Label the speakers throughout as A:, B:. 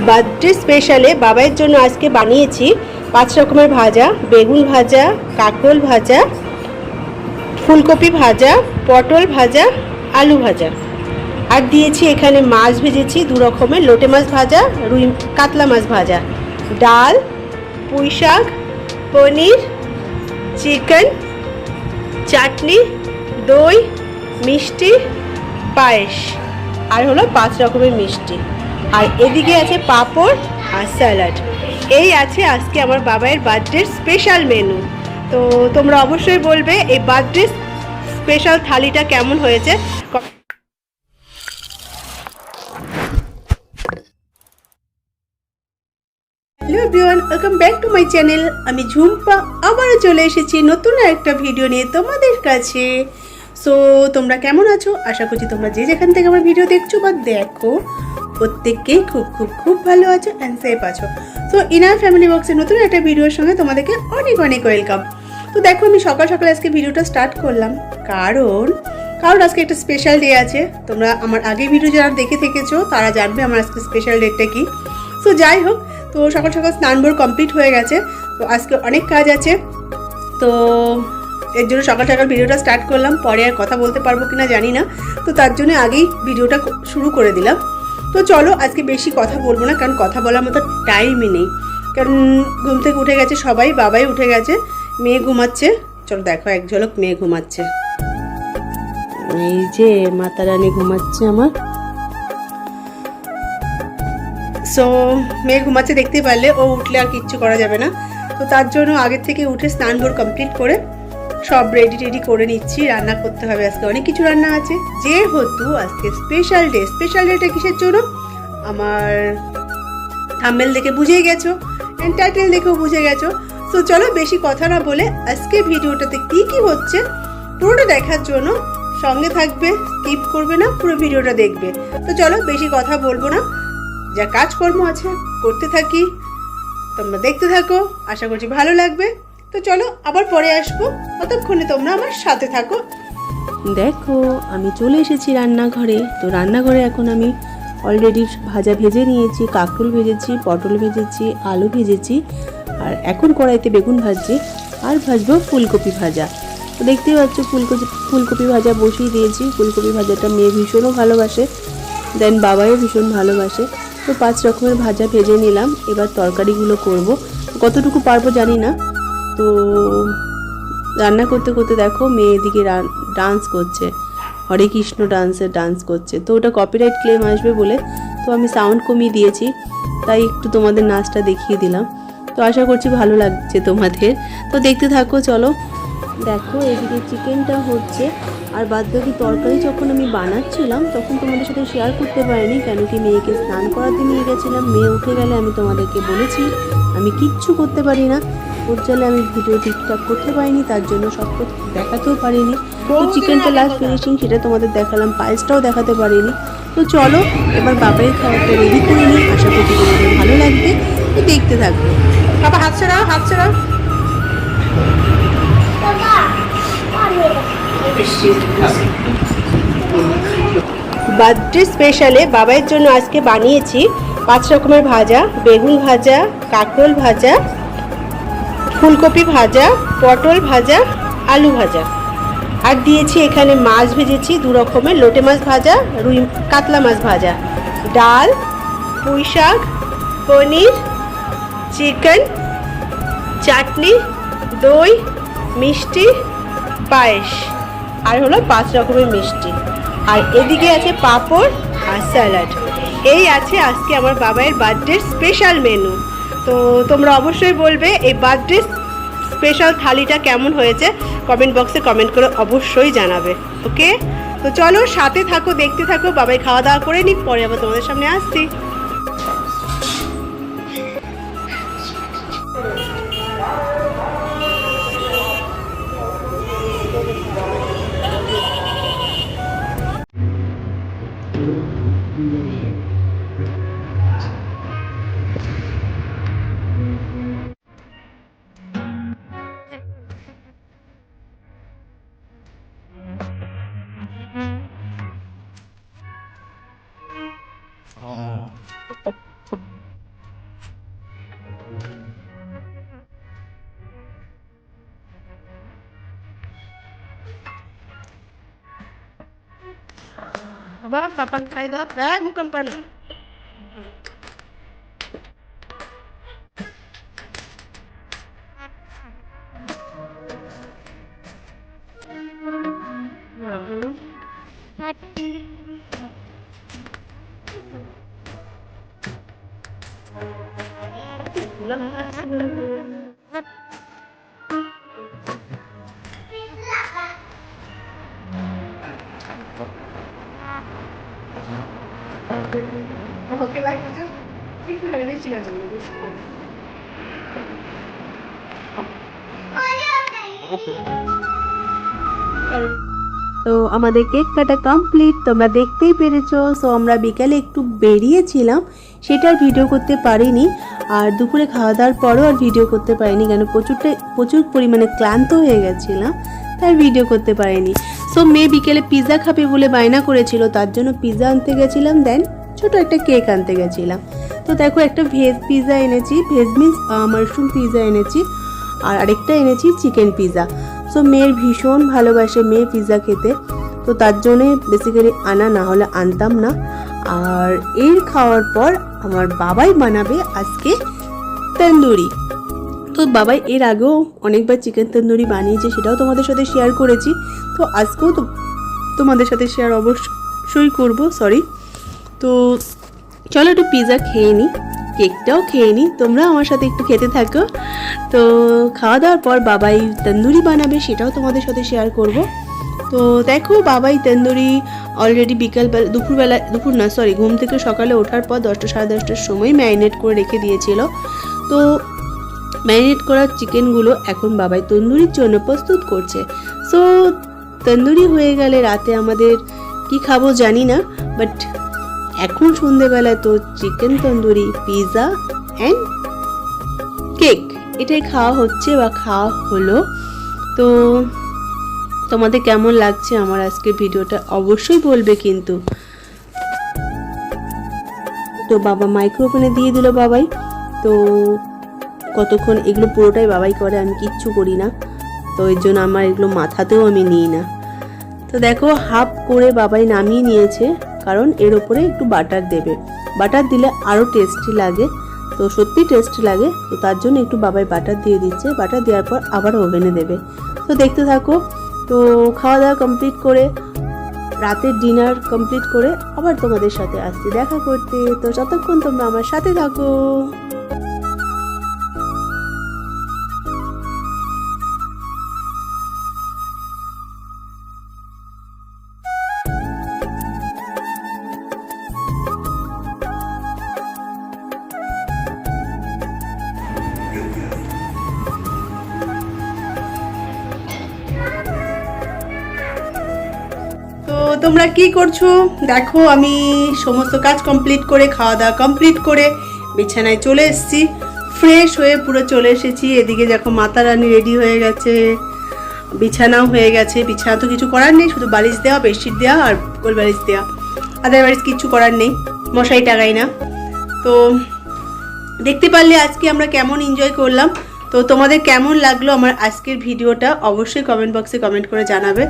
A: Birthday স্পেশালে বাবাইয়ের জন্য আজকে বানিয়েছি 5 রকমের ভাজা, বেগুন ভাজা, কাঁকরোল ভাজা, ফুলকপি ভাজা, পটল ভাজা, আলু ভাজা। আর দিয়েছি এখানে মাছ ভেজেছি 2 রকমের, লোটে মাছ ভাজা, রুই কাতলা মাছ ভাজা, ডাল, পুঁই শাক, পনির, চিকেন, চাটনি, দই, মিষ্টি, পায়েস, আর হলো 5 রকমের মিষ্টি। আর এদিকে আছে পাঁপড় আর স্যালাড। এই আছে আজকে আমার বাবাইয়ের বার্থডের স্পেশাল মেনু। তো তোমরা অবশ্যই বলবে এই বার্থডে স্পেশাল থালিটা কেমন হয়েছে। Hello everyone, welcome back to my channel. আমি ঝুম্পা আবারও চলে এসেছি নতুন একটা ভিডিও নিয়ে তোমাদের কাছে। সো তোমরা কেমন আছো? আশা করছি তোমরা যে যেখান থেকে আমার ভিডিও দেখছো বা দেখো প্রত্যেককেই খুব খুব খুব ভালো আছো অ্যান্ড সেফ আছো। সো ইনার ফ্যামিলি বক্সের নতুন একটা ভিডিওর সঙ্গে তোমাদেরকে অনেক অনেক ওয়েলকাম। তো দেখো আমি সকাল সকাল আজকে ভিডিওটা স্টার্ট করলাম কারণ আজকে একটা স্পেশাল ডে আছে। তোমরা আমার আগের ভিডিও যারা দেখে থেকেছো তারা জানবে আমার আজকে স্পেশাল ডেটটা কি। সো যাই হোক, তো সকাল সকাল স্নানভোর কমপ্লিট হয়ে গেছে। তো আজকে অনেক কাজ আছে, তো এর জন্য সকাল সকাল ভিডিওটা স্টার্ট করলাম। পরে আর কথা বলতে পারবো কিনা জানি না, তো তার জন্য আগেই ভিডিওটা শুরু করে দিলাম। তো চলো আজকে বেশি কথা বলবো না, কারণ কথা বলার মতো টাইমই নেই। কারণ ঘুম থেকে উঠে গেছে সবাই, বাবাই উঠে গেছে, মেয়ে ঘুমাচ্ছে। চলো দেখো এক ঝলক মেয়ে ঘুমাচ্ছে। এই যে মাতা রানী ঘুমাচ্ছে আমার। সো মেয়ে ঘুমাচ্ছে দেখতে পারলে, ও উঠলে আর কিচ্ছু করা যাবে না। তো তার জন্য আগের থেকে উঠে স্নান ভোর কমপ্লিট করে সব রেডি করে নিচ্ছি। রান্না করতে হবে, আজকে অনেক কিছু রান্না আছে যেহেতু আজকে স্পেশাল ডে। স্পেশাল ডেটা কিসের জন্য আমার থাম্বনেল দেখে বুঝেই গেছো, অ্যান্ড টাইটেল দেখেও বুঝে গেছো। সো চলো বেশি কথা না বলে আজকে ভিডিওটাতে কি কি হচ্ছে পুরোটা দেখার জন্য সঙ্গে থাকবে, স্কিপ করবে না, পুরো ভিডিওটা দেখবে। তো চলো বেশি কথা বলবো না, যা কাজকর্ম আছে করতে থাকি, তোমরা দেখতে থাকো, আশা করছি ভালো লাগবে। তো চলো আবার পরে আসবো, ততক্ষণে তোমরা আমার সাথে থাকো। দেখো আমি চলে এসেছি রান্নাঘরে। তো রান্নাঘরে এখন আমি অলরেডি ভাজা ভেজে নিয়েছি, কাঁকরোল ভেজেছি, পটল ভেজেছি, আলু ভেজেছি, আর এখন কড়াইতে বেগুন ভাজছি আর ভাজবো ফুলকপি ভাজা। তো দেখতেই পাচ্ছ ফুলকপি ভাজা বসিয়ে দিয়েছি। ফুলকপি ভাজাটা মেয়ে ভীষণও ভালোবাসে, দেন বাবাও ভীষণ ভালোবাসে। তো 5 রকমের ভাজা ভেজে নিলাম, এবার তরকারিগুলো করব। কতটুকু পারবো জানি না। তো রান্না করতে করতে দেখো মেয়ে এদিকে ডান্স করছে, হরে কৃষ্ণ ডান্স করছে। তো ওটা কপিরাইট ক্লেম আসবে বলে তো আমি সাউন্ড কমিয়ে দিয়েছি, তাই একটু তোমাদের নাচটা দেখিয়ে দিলাম। তো আশা করছি ভালো লাগছে তোমাদের। তো দেখতে থাকো চলো। দেখো এদিকে চিকেনটা হচ্ছে, আর বাদ বাকি তরকারি যখন আমি বানাচ্ছিলাম তখন তোমাদের সাথে শেয়ার করতে পারিনি, কেন কি মেয়েকে স্নান করাতে নিয়ে গেছিলাম। মেয়ে উঠে গেলে আমি তোমাদেরকে বলেছি আমি কিচ্ছু করতে পারি না, ওর জন্য আমি ভিডিও ঠিকঠাক করতে পারিনি, তার জন্য সব দেখাতেও পারিনি। তো চিকেনটা লাস্ট ফিনিশিং সেটা তোমাদের দেখালাম, পায়েসটাও দেখাতে পারিনি। তো চলো এবার বাবাইয়ের খাবারটা রেডি করে নিই, আশা করছি তোমাদের ভালো লাগবে। তো দেখতে থাকবো। বাবা হাত ছাড়াও, হাত ছাড়াও। বার্থডে স্পেশালে বাবাইয়ের জন্য আজকে বানিয়েছি 5 রকমের ভাজা, বেগুন ভাজা, কাঁকরোল ভাজা, ফুলকপি ভাজা, পটল ভাজা, আলু ভাজা। আর দিয়েছি এখানে মাছ ভেজেছি 2 রকমের, লোটে মাছ ভাজা, রুই কাতলা মাছ ভাজা, ডাল, পুঁই শাক, পনির, চিকেন, চাটনি, দই, মিষ্টি, পায়েস, আর হলো 5 রকমের মিষ্টি। আর এদিকে আছে পাঁপড় আর স্যালাড। এই আছে আজকে আমার বাবাইয়ের বার্থডে স্পেশাল মেনু। তো তোমরা অবশ্যই বলবে এই বার্থডে স্পেশাল থালিটা কেমন হয়েছে, কমেন্ট বক্সে কমেন্ট করে অবশ্যই জানাবে। ওকে, তো চলো সাথে থাকো, দেখতে থাকো। বাবাই খাওয়া দাওয়া করে নিক, পরে আবার তোমাদের সামনে আসছি। Abang, papa খাই দাও ব্যাগ মুখম পান ওকে লাগে না একটু লাগে বেশি লাগে তো আমাদের কেক কাটা কমপ্লিট, তোমরা দেখতেই পেরেছো। সো আমরা বিকালে একটু বেরিয়েছিলাম, সেটার ভিডিও করতে পারিনি। আর দুপুরে খাওয়া দাওয়ার পরও আর ভিডিও করতে পারিনি, কেন প্রচুর পরিমাণে ক্লান্ত হয়ে গেছিলাম, তাই ভিডিও করতে পারিনি। সো মেয়ে বিকেলে পিৎজা খাবে বলে বায়না করেছিল, তার জন্য পিৎজা আনতে গেছিলাম, দেন ছোট একটা কেক আনতে গেছিলাম। তো দেখো একটা ভেজ পিৎজা এনেছি, ভেজ মিন্স মাশরুম পিৎজা এনেছি, আর আরেকটা এনেছি চিকেন পিৎজা। সো মেয়ের ভীষণ ভালোবাসে মেয়ে পিৎজা খেতে, তো তার জন্যে বেসিক্যালি আনা, না হলে আনতাম না। আর এর খাওয়ার পর আমার বাবাই বানাবে আজকে তন্দুরি। তো বাবাই এর আগেও অনেকবার চিকেন তন্দুরি বানিয়েছে, সেটাও তোমাদের সাথে শেয়ার করেছি। তো আজকেও তো তোমাদের সাথে শেয়ার অবশ্যই করব, সরি। তো চলো একটু পিৎজা খেয়ে নিই, কেকটাও খেয়ে নিই, তোমরা আমার সাথে একটু খেতে থাকো। তো খাওয়া দাওয়ার পর বাবাই তন্দুরি বানাবে, সেটাও তোমাদের সাথে শেয়ার করব। তো দেখো বাবাই তন্দুরি অলরেডি ঘুম থেকে সকালে ওঠার পর 10টা সাড়ে 10টার সময় ম্যারিনেট করে রেখে দিয়েছিল। তো ম্যারিনেট করা চিকেনগুলো এখন বাবাই তন্দুরির জন্য প্রস্তুত করছে। সো তন্দুরি হয়ে গেলে রাতে আমাদের কি খাবো জানি না, বাট এখন সন্ধ্যেবেলায় তো chicken tandoori, pizza and cake এটাই খাওয়া হচ্ছে বা খাওয়া হলো। তো তোমাদের কেমন লাগছে আমার আজকের ভিডিওটা অবশ্যই বলবে কিন্তু। তো বাবা মাইক্রোওভেনে দিয়ে দিল বাবাই। তো কতক্ষণ এগুলো পুরোটাই বাবাই করে, আমি কিচ্ছু করি না, তো এর জন্য আমার এগুলো মাথাতেও আমি নিই না। তো দেখো হাফ করে বাবাই নামিয়ে নিয়েছে, কারণ এর ওপরে একটু বাটার দেবে, বাটার দিলে আরও টেস্টি লাগে। তো সত্যি টেস্টি লাগে, তো তার জন্য একটু বাবাই বাটার দিয়ে দিচ্ছে। বাটার দেওয়ার পর আবার ওভেনে দেবে। তো দেখতে থাকো। তো খাওয়া দাওয়া কমপ্লিট করে, রাতের ডিনার কমপ্লিট করে আবার তোমাদের সাথে আসছি দেখা করতে। তো যতক্ষণ তোমরা আমার সাথে থাকো। তো তোমরা কি করছো দেখো, আমি সমস্ত কাজ কমপ্লিট করে, খাওয়া দাওয়া কমপ্লিট করে বিছানায় চলে এসেছি, ফ্রেশ হয়ে পুরো চলে এসেছি। এদিকে দেখো মাতা রানী রেডি হয়ে গেছে, বিছানাও হয়ে গেছে। বিছানা তো কিছু করার নেই, শুধু বালিশ দেওয়া, বেডশিট দেওয়া আর কোল বালিশ দেওয়া, আদারওয়াইজ কিছু করার নেই, মশারি টাঙাই না। তো দেখতে পারলে আজকে আমরা কেমন এনজয় করলাম। তো তোমাদের কেমন লাগলো আমার আজকের ভিডিওটা অবশ্যই কমেন্ট বক্সে কমেন্ট করে জানাবে।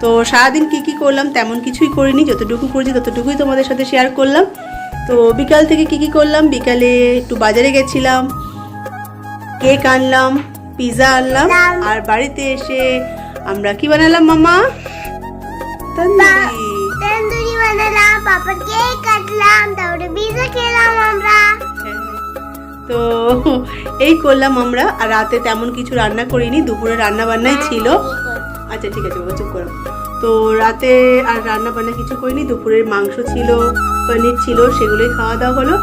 A: তো সারাদিন কি করলাম তেমন কিছুই করিনি, যতটুকু করেছি ততটুকুই তোমাদের সাথে শেয়ার করলাম। তো বিকাল থেকে কি করলাম, বিকালে একটু বাজারে গেছিলাম, কেক আনলাম, পিৎজা আনলাম, আর বাড়িতে এসে আমরা কি বানালাম মামা, তন্দুরি বানালাম, পাপা কেক কাটলাম, তারপরে পিৎজা খেলাম আমরা। তো এই করলাম আমরা। আর রাতে তেমন কিছু রান্না করিনি, দুপুরে রান্না বান্নাই ছিল। আচ্ছা ঠিক আছে বাবা চুপ করো। তো রাতে আর রান্না বান্না কিছু করিনি, দুপুরের মাংস ছিল, পনির ছিল, সেগুলোই খাওয়া দাওয়া হলো।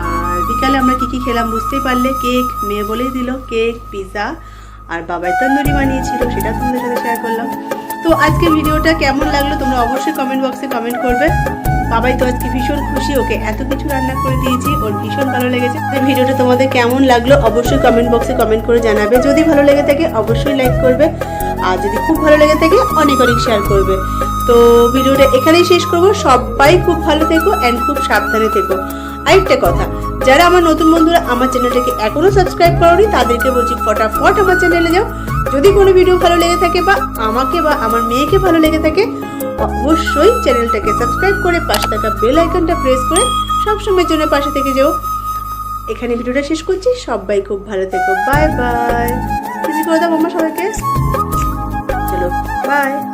A: আর বিকালে আমরা কি খেলাম বুঝতেই পারলে, কেক মেয়ে বলেই দিল, কেক, পিৎজা, আর বাবাই তন্দুরি বানিয়েছিল, সেটা তোমাদের সাথে শেয়ার করলাম। তো আজকে ভিডিওটা কেমন লাগলো তোমরা অবশ্যই কমেন্ট বক্সে কমেন্ট করবে। বাবাই তো আজকে ভীষণ খুশি, ওকে এত কিছু রান্না করে দিয়েছি, ওর ভীষণ ভালো লেগেছে। ভিডিওটা তোমাদের কেমন লাগলো অবশ্যই কমেন্ট বক্সে কমেন্ট করে জানাবে। যদি ভালো লেগে থাকে অবশ্যই লাইক করবে, আর যদি খুব ভালো লেগে থাকে অনেক শেয়ার করবে। তো ভিডিওটা এখানেই শেষ করবো। সবাই খুব ভালো থেকো অ্যান্ড খুব সাবধানে থেকো। আরেকটা কথা, যারা আমার নতুন বন্ধুরা আমার চ্যানেলটাকে এখনো সাবস্ক্রাইব করোনি তাদেরকে বলছি ফটাফট আমার চ্যানেলে যাও, যদি কোনো ভিডিও ভালো লেগে থাকে বা আমাকে বা আমার মেয়েকে ভালো লেগে থাকে, অবশ্যই চ্যানেলটাকে সাবস্ক্রাইব করে পাশে থাকা বেল আইকনটা প্রেস করে সবসময়ের জন্য পাশে থেকে যেও। এখানে ভিডিওটা শেষ করছি। সবাই খুব ভালো থেকো। Bye bye. কিছু করে দাও মাম্মা সবাইকে। চলো বাই।